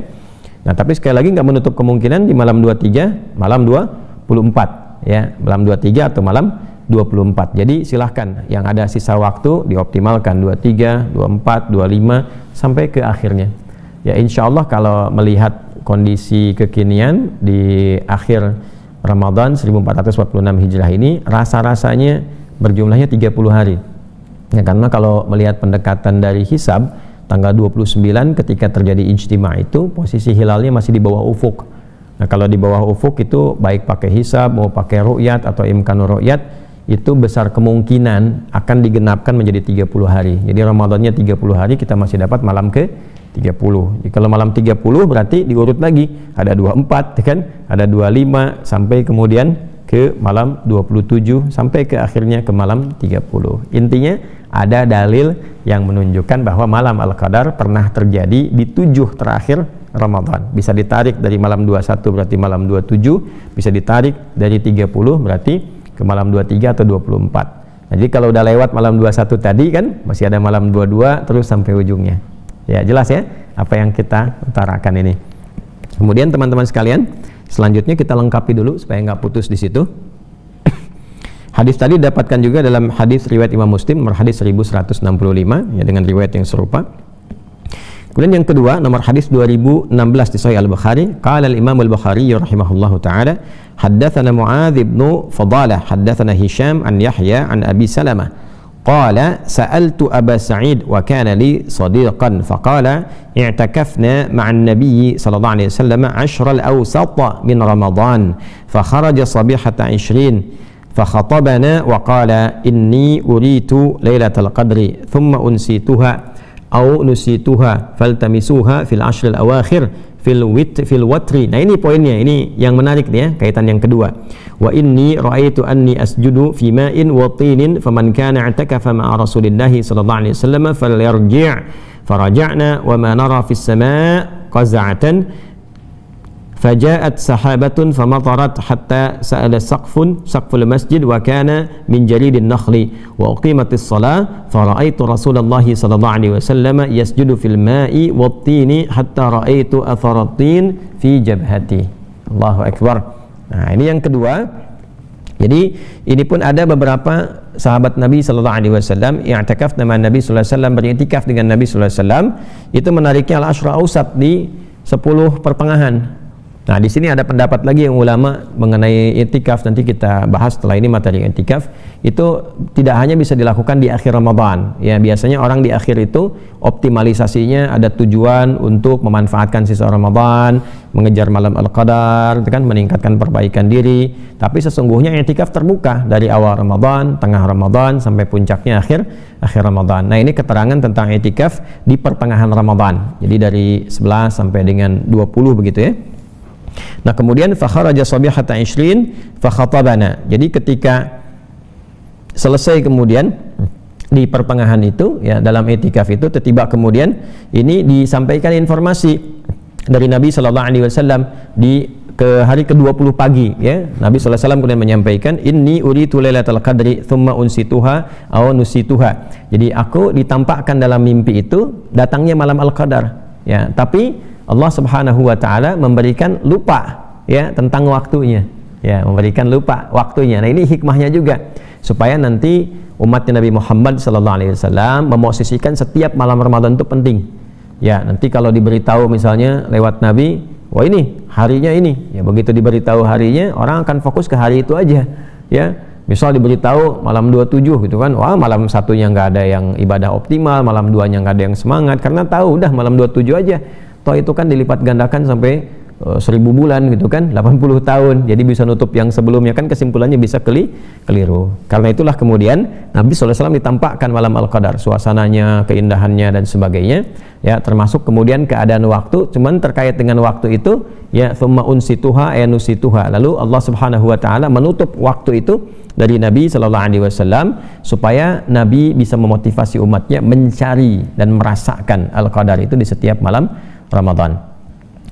Nah, tapi sekali lagi nggak menutup kemungkinan di malam 23, malam 24 ya, malam 23 atau malam 24. Jadi silahkan yang ada sisa waktu dioptimalkan 23, 24, 25 sampai ke akhirnya. Ya, insya Allah kalau melihat kondisi kekinian di akhir Ramadan 1446 Hijrah ini, rasa-rasanya berjumlahnya 30 hari. Ya, karena kalau melihat pendekatan dari hisab, tanggal 29 ketika terjadi ijtima itu posisi hilalnya masih di bawah ufuk. Nah, kalau di bawah ufuk itu baik pakai hisab mau pakai ru'yat atau imkanur ru'yat, itu besar kemungkinan akan digenapkan menjadi 30 hari. Jadi Ramadannya 30 hari, kita masih dapat malam ke 30. Jadi kalau malam 30 berarti diurut lagi, ada 24 kan, ada 25 sampai kemudian ke malam 27 sampai ke akhirnya ke malam 30. Intinya ada dalil yang menunjukkan bahwa malam Al-Qadar pernah terjadi di 7 terakhir Ramadan. Bisa ditarik dari malam 21 berarti malam 27, bisa ditarik dari 30 berarti ke malam 23 atau 24. Nah, jadi kalau udah lewat malam 21 tadi kan masih ada malam 22 terus sampai ujungnya. Ya, jelas ya apa yang kita utarakan ini. Kemudian teman-teman sekalian, selanjutnya kita lengkapi dulu supaya nggak putus di situ. Hadis tadi dapatkan juga dalam hadis riwayat Imam Muslim nomor hadis 1165 ya, dengan riwayat yang serupa. Kemudian yang kedua, nomor hadis 2016 di Sahih Al-Bukhari, qala al-Imam Al-Bukhari rahimahullahu taala, haddatsana Muadz bin Fadalah, haddatsana Hisham an Yahya an Abi Salamah, qala sa'altu Aba Sa'id wa kana li sadiqan faqala i'takafna ma'an nabiy sallallahu alaihi wasallam 'ashra al-awsat min Ramadan fa kharaja sabihata 20 فخطبنا وقال إني أريت ليلة القدر ثم أنسيتها أو نسيتها فالتمسوها في العشر الأواخر في الوتر. Nah ini poinnya, ini yang menarik nih ya, kaitan yang kedua. Wa inni ra'aitu anni asjudu fi ma'in wa tinin faman kana i'takafa ma'a Rasulillahi sallallahu alaihi wasallam falyarji'. Faraja'na wa ma nara fis sama' qaz'atan فجاءت سحابة فمطرت حتى سأل سقف المسجد وكان من جريد النخل وأقيمت الصلاة فرأيت رسول الله صلى الله عليه وسلم يسجد في الماء والطين حتى رأيت أثر الطين في جبهته. Allahu Akbar. Nah ini yang kedua. Jadi ini pun ada beberapa sahabat Nabi Sallallahu Alaihi Wasallam yang i'tikaf dengan Nabi Sallallahu Alaihi Wasallam, beriktikaf dengan Nabi Sallallahu Alaihi Wasallam. Itu menariknya al-ashra awsat di 10 pertengahan. Nah, di sini ada pendapat lagi yang ulama mengenai i'tikaf, nanti kita bahas setelah ini materi i'tikaf. Itu tidak hanya bisa dilakukan di akhir Ramadan. Ya, biasanya orang di akhir itu optimalisasinya ada tujuan untuk memanfaatkan sisa Ramadan, mengejar malam Al-Qadar, kan meningkatkan perbaikan diri. Tapi sesungguhnya i'tikaf terbuka dari awal Ramadan, tengah Ramadan sampai puncaknya akhir Ramadan. Nah, ini keterangan tentang i'tikaf di pertengahan Ramadan. Jadi dari 11 sampai dengan 20 begitu ya. Nah kemudian fakharaja sabihata 20 fakhatabana. Jadi ketika selesai kemudian di pertengahan itu ya, dalam i'tikaf itu tiba kemudian ini disampaikan informasi dari Nabi sallallahu alaihi wasallam di ke hari ke-20 pagi ya. Nabi sallallahu alaihi wasallam kemudian menyampaikan inni uritu lailatul qadri thumma unsituha aw nusituha. Jadi aku ditampakkan dalam mimpi itu datangnya malam Al-Qadar ya, tapi Allah Subhanahu wa taala memberikan lupa ya tentang waktunya. Ya, memberikan lupa waktunya. Nah, ini hikmahnya juga supaya nanti umatnya Nabi Muhammad sallallahu alaihi wasallam memosisikan setiap malam Ramadan itu penting. Ya, nanti kalau diberitahu misalnya lewat Nabi, wah ini harinya ini. Ya, begitu diberitahu harinya, orang akan fokus ke hari itu aja. Ya. Misal diberitahu malam 27 gitu kan, wah malam satunya nggak ada yang ibadah optimal, malam 2-nya nggak ada yang semangat, karena tahu udah malam 27 aja. Toh itu kan dilipat gandakan sampai 1000 bulan gitu kan, 80 tahun, jadi bisa nutup yang sebelumnya, kan kesimpulannya bisa keliru. Karena itulah kemudian Nabi SAW ditampakkan malam Al-Qadar, suasananya, keindahannya dan sebagainya ya, termasuk kemudian keadaan waktu. Cuman terkait dengan waktu itu ya, thumma unsituha nusituha, lalu Allah Subhanahu wa taala menutup waktu itu dari Nabi sallallahu alaihi wasallam supaya Nabi bisa memotivasi umatnya mencari dan merasakan Al-Qadar itu di setiap malam Ramadan.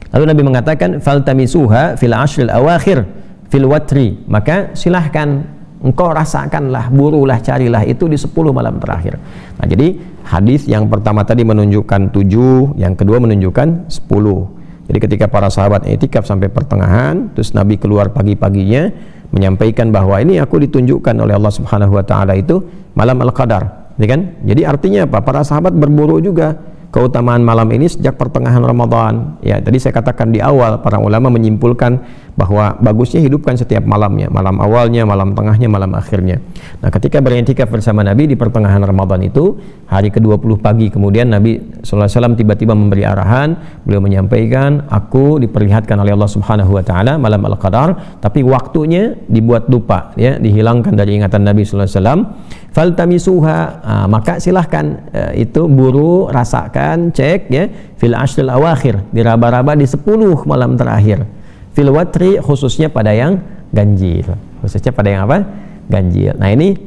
Lalu Nabi mengatakan faltamisuha fil ashril awakhir fil watri, maka silahkan engkau rasakanlah, burulah, carilah itu di 10 malam terakhir. Nah, jadi hadis yang pertama tadi menunjukkan 7, yang kedua menunjukkan 10. Jadi ketika para sahabat i'tikaf sampai pertengahan, terus Nabi keluar pagi-paginya menyampaikan bahwa ini aku ditunjukkan oleh Allah Subhanahu wa taala itu malam Al-Qadar, ya kan? Jadi artinya apa? Para sahabat berburu juga keutamaan malam ini sejak pertengahan Ramadan. Ya, tadi saya katakan di awal, para ulama menyimpulkan bahwa bagusnya hidupkan setiap malamnya, malam awalnya, malam tengahnya, malam akhirnya. Nah, ketika beriktikaf bersama Nabi di pertengahan Ramadan itu, hari ke-20 pagi, kemudian Nabi SAW tiba-tiba memberi arahan, beliau menyampaikan, aku diperlihatkan oleh Allah Subhanahu wa taala malam Al-Qadar, tapi waktunya dibuat lupa, ya, dihilangkan dari ingatan Nabi SAW. Faltamisuha, maka silahkan itu buru, rasakan, cek ya, fil ashril awakhir, diraba-raba di 10 malam terakhir. Fil watri, khususnya pada yang ganjil. Khususnya pada yang apa? Ganjil. Nah, ini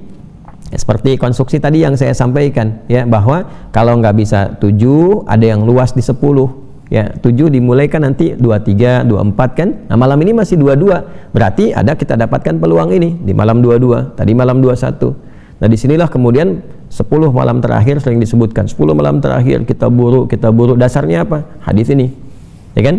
seperti konstruksi tadi yang saya sampaikan ya, bahwa kalau nggak bisa 7, ada yang luas di 10 Ya, 7 dimulai kan nanti 23, 24 kan. Nah, malam ini masih 22. Berarti kita dapatkan peluang ini di malam 22, tadi malam 21. Nah, disinilah kemudian 10 malam terakhir sering disebutkan. 10 malam terakhir kita buru. Dasarnya apa? Hadis ini. Ya kan?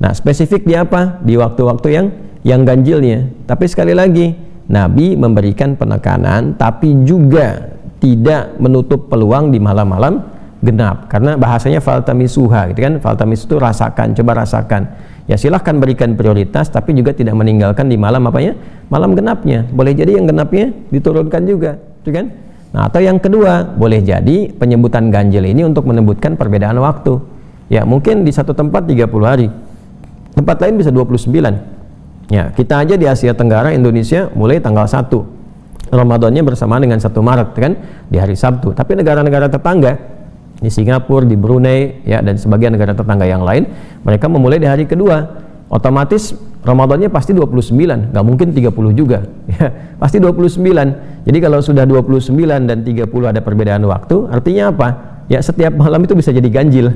Nah, spesifik di apa? Di waktu-waktu yang ganjilnya. Tapi sekali lagi, Nabi memberikan penekanan tapi juga tidak menutup peluang di malam-malam genap, karena bahasanya faltamisuha gitu kan. Faltamis itu rasakan, coba rasakan. Ya silahkan berikan prioritas, tapi juga tidak meninggalkan di malam malam genapnya. Boleh jadi yang genapnya diturunkan juga, gitu kan? Nah, atau yang kedua, boleh jadi penyebutan ganjil ini untuk menyebutkan perbedaan waktu. Ya mungkin di satu tempat 30 hari, tempat lain bisa 29. Ya, kita aja di Asia Tenggara, Indonesia mulai tanggal 1 Ramadannya bersamaan dengan 1 Maret kan, di hari Sabtu. Tapi negara-negara tetangga di Singapura, di Brunei, ya, dan sebagian negara tetangga yang lain, mereka memulai di hari kedua. Otomatis Ramadannya pasti 29, nggak mungkin 30 juga, ya, pasti 29. Jadi kalau sudah 29 dan 30 ada perbedaan waktu, artinya apa? Ya setiap malam itu bisa jadi ganjil.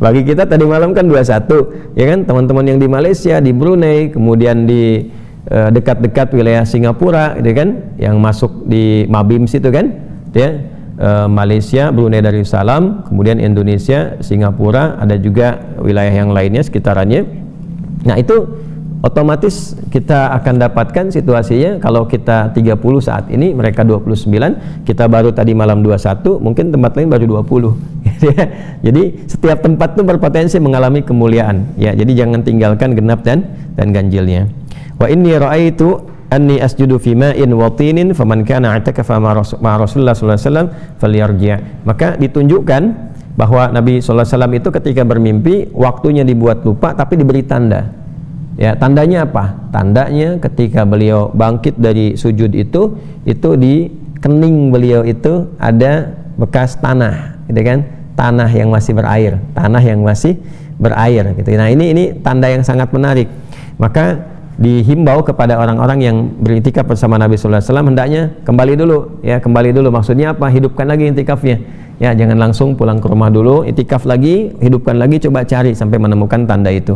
Bagi kita tadi malam kan 21, ya kan? Teman-teman yang di Malaysia, di Brunei, kemudian di dekat-dekat wilayah Singapura, gitu kan? Yang masuk di Mabim situ kan, ya. Malaysia, Brunei Darussalam, kemudian Indonesia, Singapura, ada juga wilayah yang lainnya sekitarannya. Nah, itu otomatis kita akan dapatkan situasinya kalau kita 30 saat ini, mereka 29, kita baru tadi malam 21, mungkin tempat lain baru 20. Jadi setiap tempat itu berpotensi mengalami kemuliaan. Ya, jadi jangan tinggalkan genap dan ganjilnya. Wa inni ra'aitu anni asjudu fi ma'in wa tinin faman kana i'takafa ma Rasulullah sallallahu alaihi wasallam falyarji'. Maka ditunjukkan bahwa Nabi sallallahu alaihi wasallam itu ketika bermimpi waktunya dibuat lupa tapi diberi tanda. Ya, tandanya apa? Tandanya ketika beliau bangkit dari sujud itu di kening beliau itu ada bekas tanah, gitu kan? Tanah yang masih berair, gitu. Nah, ini tanda yang sangat menarik. Maka dihimbau kepada orang-orang yang beriktikaf bersama Nabi sallallahu alaihi wasallam hendaknya kembali dulu. Maksudnya apa? Hidupkan lagi iktikafnya. Ya, jangan langsung pulang ke rumah dulu, iktikaf lagi, hidupkan lagi, coba cari sampai menemukan tanda itu.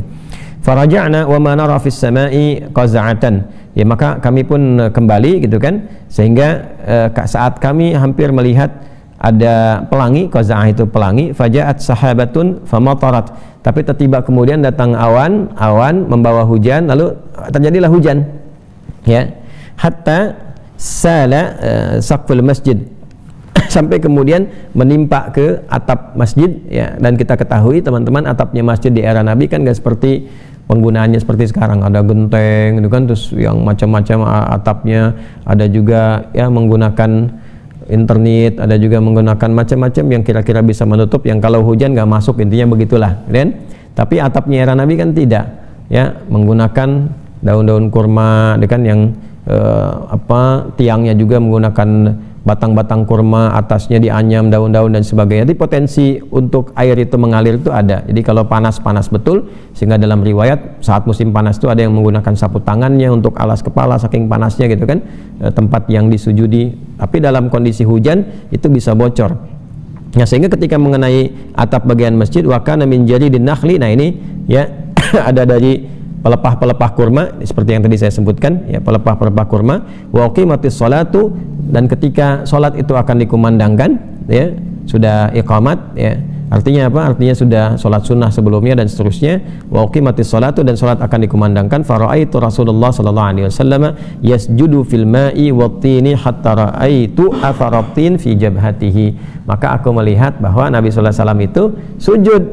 Faraja'na wa ma nara fis sama'i qaza'atan. Ya, maka kami pun kembali, gitu kan, sehingga saat kami hampir melihat ada pelangi, qaza'ah itu pelangi, faja'at sahabatun famatarat. Tapi tiba kemudian datang awan membawa hujan, lalu terjadilah hujan, ya, hatta sala saqful masjid, sampai kemudian menimpa ke atap masjid, ya. Dan kita ketahui teman-teman, atapnya masjid di era Nabi kan gak seperti penggunaannya seperti sekarang, ada genteng, itu kan, terus yang macam-macam atapnya, ada juga ya menggunakan internet, ada juga menggunakan macam-macam yang kira-kira bisa menutup, yang kalau hujan nggak masuk, intinya begitulah, kan? Tapi atapnya era Nabi kan tidak, ya, menggunakan daun-daun kurma, kan, yang tiangnya juga menggunakan batang-batang kurma, atasnya dianyam daun-daun dan sebagainya. Jadi potensi untuk air itu mengalir itu ada. Jadi kalau panas betul, sehingga dalam riwayat saat musim panas itu ada yang menggunakan sapu tangannya untuk alas kepala saking panasnya, gitu kan, tempat yang disujudi. Tapi dalam kondisi hujan itu bisa bocor. Nah, sehingga ketika mengenai atap bagian masjid, wa kana min jaridin nakhli, nah ini ya ada dari pelepah-pelepah kurma seperti yang tadi saya sebutkan, ya, pelepah-pelepah kurma. Wa uqimatis sholatu, dan ketika sholat itu akan dikumandangkan, ya, sudah iqamat, ya, artinya apa? Artinya sudah sholat sunnah sebelumnya dan seterusnya. Wa uqimatis sholatu, dan sholat akan dikumandangkan. Fara'aitu Rasulullah sallallahu alaihi wasallam yasjudu fil ma'i wattini hatta ra'aitu atharatin fi jabhatihi. Maka aku melihat bahwa Nabi sallallahu alaihi wasallam itu sujud,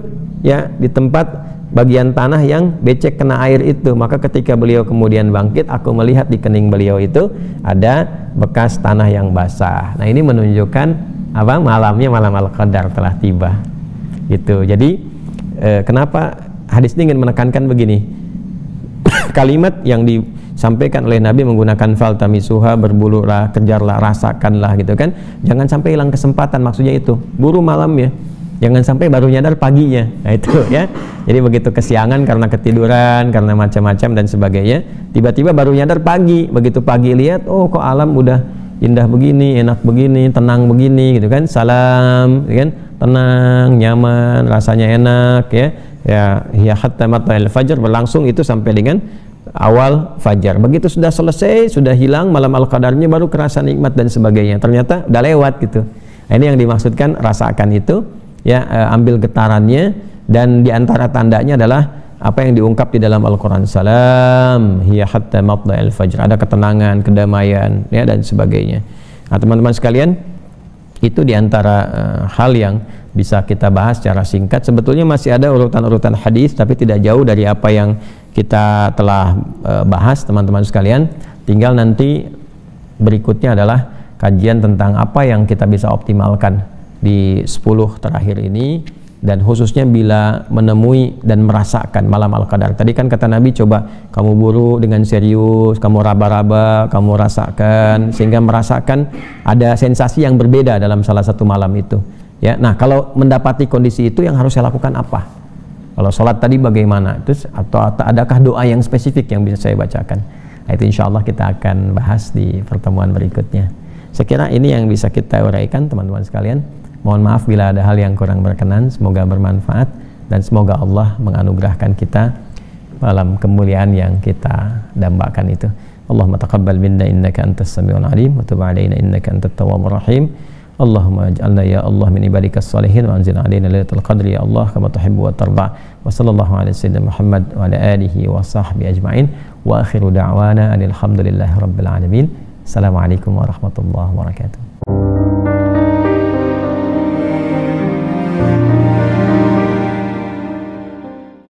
ya, di tempat bagian tanah yang becek kena air itu. Maka ketika beliau kemudian bangkit, aku melihat di kening beliau itu ada bekas tanah yang basah. Nah, ini menunjukkan apa? Malamnya malam Al-Qadar telah tiba, gitu. Jadi kenapa hadis ini ingin menekankan begini? Kalimat yang disampaikan oleh Nabi menggunakan faltamisuha, berbululah, kejarlah, rasakanlah, gitu kan. Jangan sampai hilang kesempatan, maksudnya itu. Buru malamnya. Jangan sampai baru nyadar paginya. Nah, itu, ya. Jadi begitu kesiangan karena ketiduran, karena macam-macam dan sebagainya, tiba-tiba baru nyadar pagi. Begitu pagi lihat, oh kok alam udah indah begini, enak begini, tenang begini, gitu kan. Salam, gitu kan. tenang, nyaman, rasanya enak ya. Ya hatta matla'il fajr, berlangsung itu sampai dengan awal fajar. Begitu sudah selesai, sudah hilang malam al-qadarnya, baru kerasa nikmat dan sebagainya. Ternyata udah lewat gitu. Nah, ini yang dimaksudkan, rasakan itu ya, ambil getarannya. Dan diantara tandanya adalah apa yang diungkap di dalam Al-Quran, salam hiya hatta matla'il fajr, ada ketenangan, kedamaian ya, dan sebagainya. Nah, teman-teman sekalian, itu diantara hal yang bisa kita bahas secara singkat. Sebetulnya masih ada urutan-urutan hadis, tapi tidak jauh dari apa yang kita telah bahas, teman-teman sekalian. Tinggal nanti berikutnya adalah kajian tentang apa yang kita bisa optimalkan di 10 terakhir ini, dan khususnya bila menemui dan merasakan malam al-qadar. Tadi kan kata Nabi, coba kamu buru dengan serius, kamu raba-raba, kamu rasakan, sehingga merasakan ada sensasi yang berbeda dalam salah satu malam itu ya. Nah, kalau mendapati kondisi itu, yang harus saya lakukan apa? Kalau sholat tadi bagaimana? Terus, atau adakah doa yang spesifik yang bisa saya bacakan? Nah, itu insya Allah kita akan bahas di pertemuan berikutnya. Saya kira ini yang bisa kita uraikan, teman-teman sekalian. Mohon maaf bila ada hal yang kurang berkenan. Semoga bermanfaat, dan semoga Allah menganugerahkan kita malam kemuliaan yang kita dambakan itu. Allahumma taqabbal minna innaka antas samiul alim, wa tub alaina innaka antat tawwabur rahim. Allahumma ij'alna ya Allah min ibadikas salihin, wa anzil alaina lailatul qadri ya Allah kama tuhibbu wa tarda. Wa sallallahu ala sayyidina Muhammad wa ala alihi wa sahbihi ajma'in. Wa akhiru da'wana alhamdulillahi rabbil alamin. Assalamualaikum warahmatullahi wabarakatuh.